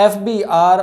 FBR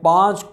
$5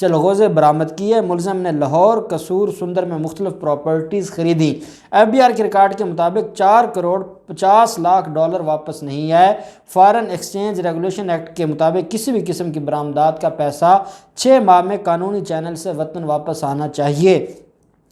چلغوزے برآمد کیے۔ ملزم نے لاہور، قصور، سندر میں مختلف پراپرٹیز خریدی۔ FBI کے ریکارڈ کے مطابق 4,50,00,000 ڈالر واپس نہیں آئے۔ فارن ایکسچینج ریگولیشن ایکٹ کے مطابق کسی بھی قسم کی برآمدات کا پیسہ 6 ماہ میں قانونی چینل سے وطن واپس آنا چاہیے۔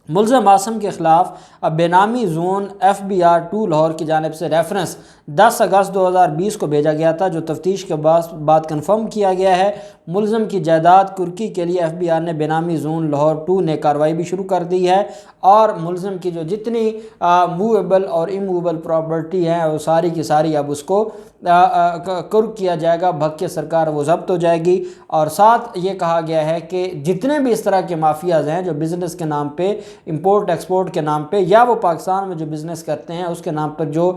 ملزم عاصم کے خلاف بے نامی زون FBR 2 لاہور کی جانب سے ریفرنس 10 اگست 2020 کو بھیجا گیا تھا، جو تفتیش کے بعد کنفرم کیا گیا ہے۔ ملزم کی جائیداد کرکی کے لیے FBR نے بے نامی زون لاہور 2 نے کارروائی بھی شروع کر دی ہے، اور ملزم کی جو جتنی موویبل اور اموویبل پراپرٹی ہیں وہ ساری کی ساری اب اس کو کرک کیا جائے گا، بھگ کے سرکار وہ ضبط ہو جائے گی۔ اور ساتھ یہ کہا گیا ہے کہ جتنے بھی اس طرح کے مافیاز ہیں جو بزنس کے نام پہ، امپورٹ ایکسپورٹ کے نام پہ، یا وہ پاکستان میں جو بزنس کرتے ہیں اس کے نام پر جو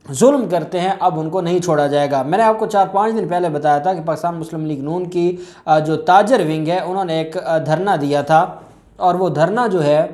ظلم کرتے ہیں، اب ان کو نہیں چھوڑا جائے گا۔ میں نے آپ کو 4-5 دن پہلے بتایا تھا کہ پاکستان مسلم لیگ نون کی جو تاجر ونگ ہے انہوں نے ایک دھرنا دیا تھا، اور وہ دھرنا جو ہے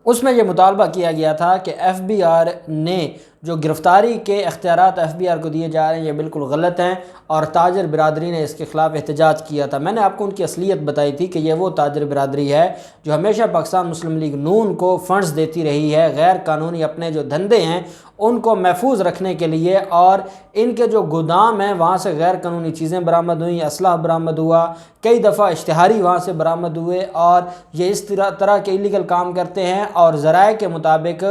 اس میں یہ مطالبہ کیا گیا تھا کہ FBR نے جو گرفتاری کے اختیارات FBR کو دیے جا رہے ہیں یہ بالکل غلط ہیں، اور تاجر برادری نے اس کے خلاف احتجاج کیا تھا۔ میں نے آپ کو ان کی اصلیت بتائی تھی کہ یہ وہ تاجر برادری ہے جو ہمیشہ پاکستان مسلم لیگ نون کو فنڈز دیتی رہی ہے، غیر قانونی اپنے جو دھندے ہیں ان کو محفوظ رکھنے کے لیے، اور ان کے جو گودام ہیں وہاں سے غیر قانونی چیزیں برآمد ہوئیں، اسلحہ برآمد ہوا، کئی دفعہ اشتہاری وہاں سے برآمد ہوئے، اور یہ اس طرح کے ایلیگل کام کرتے ہیں۔ اور ذرائع کے مطابق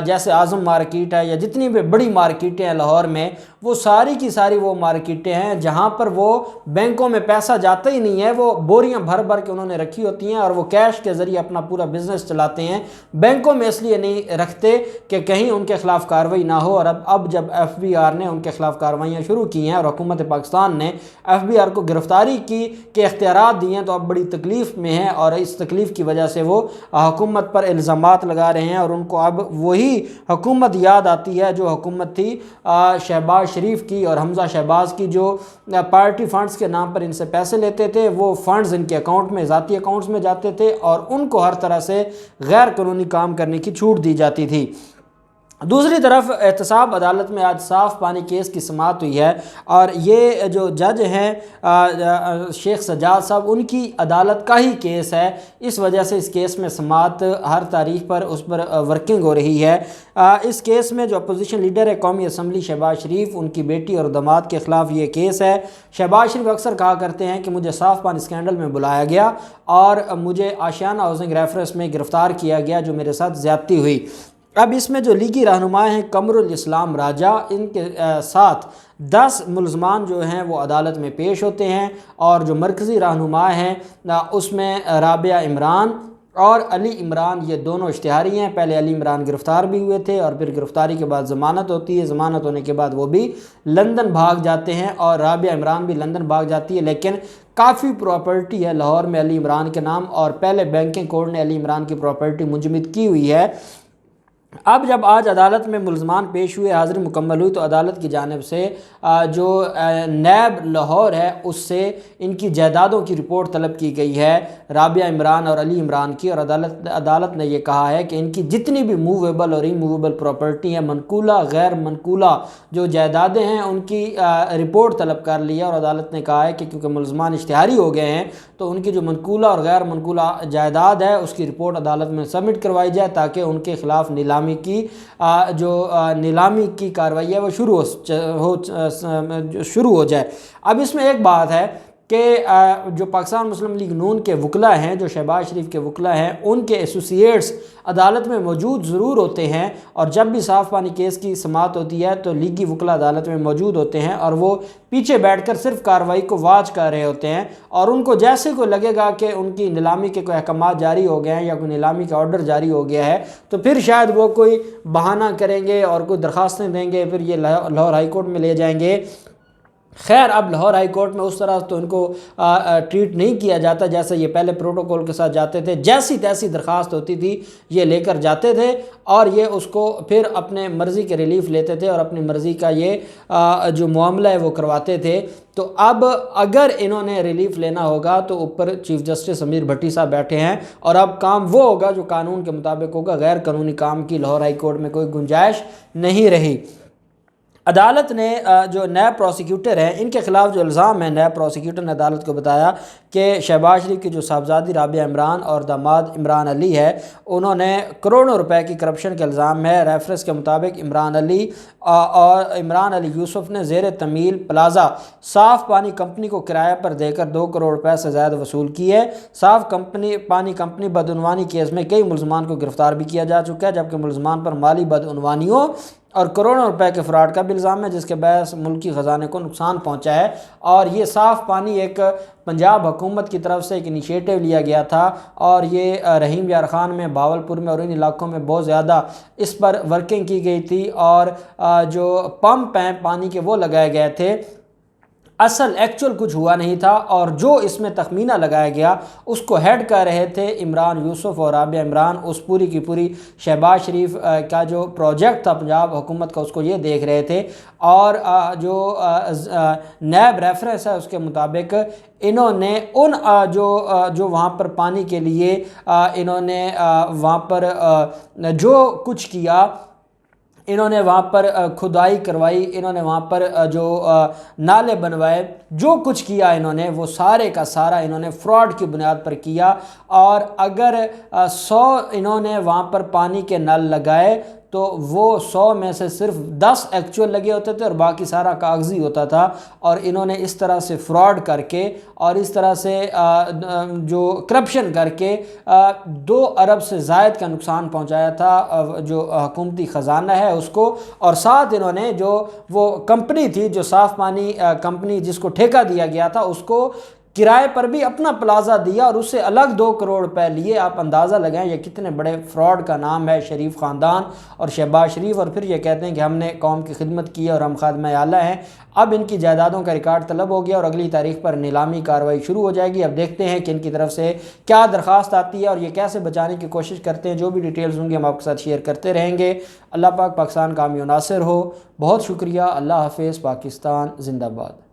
جیسے اعظم مارکیٹ ہے یا جتنی بھی بڑی مارکیٹیں ہیں لاہور میں، وہ ساری کی ساری وہ مارکیٹیں ہیں جہاں پر وہ بینکوں میں پیسہ جاتا ہی نہیں ہے، وہ بوریاں بھر بھر کے انہوں نے رکھی ہوتی ہیں، اور وہ کیش کے ذریعے اپنا پورا بزنس چلاتے ہیں، بینکوں میں اس لیے نہیں رکھتے کہ کہیں ان کے خلاف کارروائی نہ ہو۔ اور اب جب FBR نے ان کے خلاف کارروائیاں شروع کی ہیں اور حکومت پاکستان نے FBR کو گرفتاری کے اختیارات دیے ہیں، تو اب بڑی تکلیف میں ہے، اور اس تکلیف کی وجہ سے وہ حکومت پر الزامات لگا رہے ہیں، اور ان کو اب وہی حکومت یاد آتی ہے جو حکومت تھی شہباز شریف کی اور حمزہ شہباز کی، جو پارٹی فنڈز کے نام پر ان سے پیسے لیتے تھے، وہ فنڈز ان کے اکاؤنٹ میں، ذاتی اکاؤنٹس میں جاتے تھے، اور ان کو ہر طرح سے غیر قانونی کام کرنے کی چھوٹ دی جاتی تھی۔ دوسری طرف احتساب عدالت میں آج صاف پانی کیس کی سماعت ہوئی ہے، اور یہ جو جج ہیں شیخ سجاد صاحب، ان کی عدالت کا ہی کیس ہے، اس وجہ سے اس کیس میں سماعت ہر تاریخ پر اس پر ورکنگ ہو رہی ہے۔ اس کیس میں جو اپوزیشن لیڈر ہے قومی اسمبلی شہباز شریف، ان کی بیٹی اور داماد کے خلاف یہ کیس ہے۔ شہباز شریف اکثر کہا کرتے ہیں کہ مجھے صاف پانی اسکینڈل میں بلایا گیا اور مجھے آشیانہ ہاؤسنگ ریفرنس میں گرفتار کیا گیا، جو میرے ساتھ زیادتی ہوئی۔ اب اس میں جو لیگی رہنما ہیں قمر الاسلام راجہ، ان کے ساتھ 10 ملزمان جو ہیں وہ عدالت میں پیش ہوتے ہیں، اور جو مرکزی رہنما ہیں اس میں رابعہ عمران اور علی عمران، یہ دونوں اشتہاری ہیں۔ پہلے علی عمران گرفتار بھی ہوئے تھے، اور پھر گرفتاری کے بعد ضمانت ہوتی ہے، ضمانت ہونے کے بعد وہ بھی لندن بھاگ جاتے ہیں، اور رابعہ عمران بھی لندن بھاگ جاتی ہے، لیکن کافی پراپرٹی ہے لاہور میں علی عمران کے نام، اور پہلے بینکنگ کوڈ نے علی عمران کی پراپرٹی منجمد کی ہوئی ہے۔ اب جب آج عدالت میں ملزمان پیش ہوئے، حاضری مکمل ہوئی، تو عدالت کی جانب سے جو نیب لاہور ہے اس سے ان کی جائیدادوں کی رپورٹ طلب کی گئی ہے، رابعہ عمران اور علی عمران کی، اور عدالت نے یہ کہا ہے کہ ان کی جتنی بھی موویبل اور ایموویبل پراپرٹی ہیں، منقولہ غیر منقولہ جو جائیدادیں ہیں، ان کی رپورٹ طلب کر لی ہے، اور عدالت نے کہا ہے کہ کیونکہ ملزمان اشتہاری ہو گئے ہیں تو ان کی جو منقولہ اور غیر منقولہ جائیداد ہے اس کی رپورٹ عدالت میں سبمٹ کروائی جائے، تاکہ ان کے خلاف نیلامی کی کارروائی ہے وہ شروع ہو جائے۔ اب اس میں ایک بات ہے کہ جو پاکستان مسلم لیگ نون کے وکلاء ہیں، جو شہباز شریف کے وکلاء ہیں، ان کے ایسوسیٹس عدالت میں موجود ضرور ہوتے ہیں، اور جب بھی صاف پانی کیس کی سماعت ہوتی ہے تو لیگی وکلاء عدالت میں موجود ہوتے ہیں، اور وہ پیچھے بیٹھ کر صرف کارروائی کو واچ کر رہے ہوتے ہیں، اور ان کو جیسے کو لگے گا کہ ان کی نیلامی کے کوئی احکامات جاری ہو گئے ہیں یا کوئی نیلامی کا آرڈر جاری ہو گیا ہے، تو پھر شاید وہ کوئی بہانہ کریں گے اور کوئی درخواستیں دیں گے، پھر یہ لاہور ہائی کورٹ میں لے جائیں گے۔ خیر اب لاہور ہائی کورٹ میں اس طرح تو ان کو ٹریٹ نہیں کیا جاتا جیسے یہ پہلے پروٹوکول کے ساتھ جاتے تھے، جیسی تیسی درخواست ہوتی تھی یہ لے کر جاتے تھے، اور یہ اس کو پھر اپنے مرضی کے ریلیف لیتے تھے، اور اپنی مرضی کا یہ جو معاملہ ہے وہ کرواتے تھے۔ تو اب اگر انہوں نے ریلیف لینا ہوگا تو اوپر چیف جسٹس امیر بھٹی صاحب بیٹھے ہیں، اور اب کام وہ ہوگا جو قانون کے مطابق ہوگا، غیر قانونی کام کی لاہور ہائی کورٹ میں کوئی گنجائش نہیں رہی۔ عدالت نے جو نیب پروسیکیوٹر ہیں ان کے خلاف جو الزام ہے، نیب پروسیکیوٹر نے عدالت کو بتایا کہ شہباز شریف کی جو صاحبزادی رابعہ عمران اور داماد عمران علی ہے، انہوں نے کروڑوں روپے کی کرپشن کے الزام ہے۔ ریفرنس کے مطابق عمران علی اور عمران علی یوسف نے زیر تمیل پلازا صاف پانی کمپنی کو کرایہ پر دے کر 2 کروڑ روپے سے زائد وصول کیے۔ صاف پانی کمپنی بدعنوانی کیس میں کئی ملزمان کو گرفتار بھی کیا جا چکا ہے، جبکہ ملزمان پر مالی بدعنوانیوں اور کروڑوں روپے کے فراڈ کا بھی الزام ہے، جس کے باعث ملکی خزانے کو نقصان پہنچا ہے۔ اور یہ صاف پانی ایک پنجاب حکومت کی طرف سے ایک انیشیٹو لیا گیا تھا، اور یہ رحیم یار خان میں، بھاولپور میں اور ان علاقوں میں بہت زیادہ اس پر ورکنگ کی گئی تھی، اور جو پمپ ہیں پانی کے وہ لگائے گئے تھے، اصل ایکچول کچھ ہوا نہیں تھا، اور جو اس میں تخمینہ لگایا گیا اس کو ہیڈ کر رہے تھے عمران یوسف اور رابعہ عمران۔ اس پوری کی پوری شہباز شریف کا جو پروجیکٹ تھا پنجاب حکومت کا، اس کو یہ دیکھ رہے تھے۔ اور جو نیب ریفرنس ہے اس کے مطابق انہوں نے ان جو وہاں پر پانی کے لیے انہوں نے وہاں پر جو کچھ کیا، انہوں نے وہاں پر کھدائی کروائی، انہوں نے وہاں پر جو نالے بنوائے، جو کچھ کیا انہوں نے، وہ سارے کا سارا انہوں نے فراڈ کی بنیاد پر کیا۔ اور اگر 100 انہوں نے وہاں پر پانی کے نل لگائے تو وہ 100 میں سے صرف 10 ایکچول لگے ہوتے تھے اور باقی سارا کاغذی ہوتا تھا۔ اور انہوں نے اس طرح سے فراڈ کر کے اور اس طرح سے جو کرپشن کر کے 2 ارب سے زائد کا نقصان پہنچایا تھا جو حکومتی خزانہ ہے اس کو۔ اور ساتھ انہوں نے جو وہ کمپنی تھی، جو صاف پانی کمپنی جس کو ٹھیکہ دیا گیا تھا، اس کو کرائے پر بھی اپنا پلازا دیا اور اس سے الگ 2 کروڑ روپے لیے۔ آپ اندازہ لگائیں یہ کتنے بڑے فراڈ کا نام ہے شریف خاندان اور شہباز شریف، اور پھر یہ کہتے ہیں کہ ہم نے قوم کی خدمت کی ہے اور ہم خادمہ اعلیٰ ہیں۔ اب ان کی جائیدادوں کا ریکارڈ طلب ہو گیا اور اگلی تاریخ پر نیلامی کارروائی شروع ہو جائے گی۔ اب دیکھتے ہیں کہ ان کی طرف سے کیا درخواست آتی ہے اور یہ کیسے بچانے کی کوشش کرتے ہیں۔ جو بھی ڈیٹیلز ہوں گی ہم آپ کے ساتھ شیئر کرتے رہیں گے۔ اللہ پاک پاکستان کامیاب و ناصر ہو۔ بہت شکریہ۔ اللہ حافظ۔ پاکستان زندہ باد۔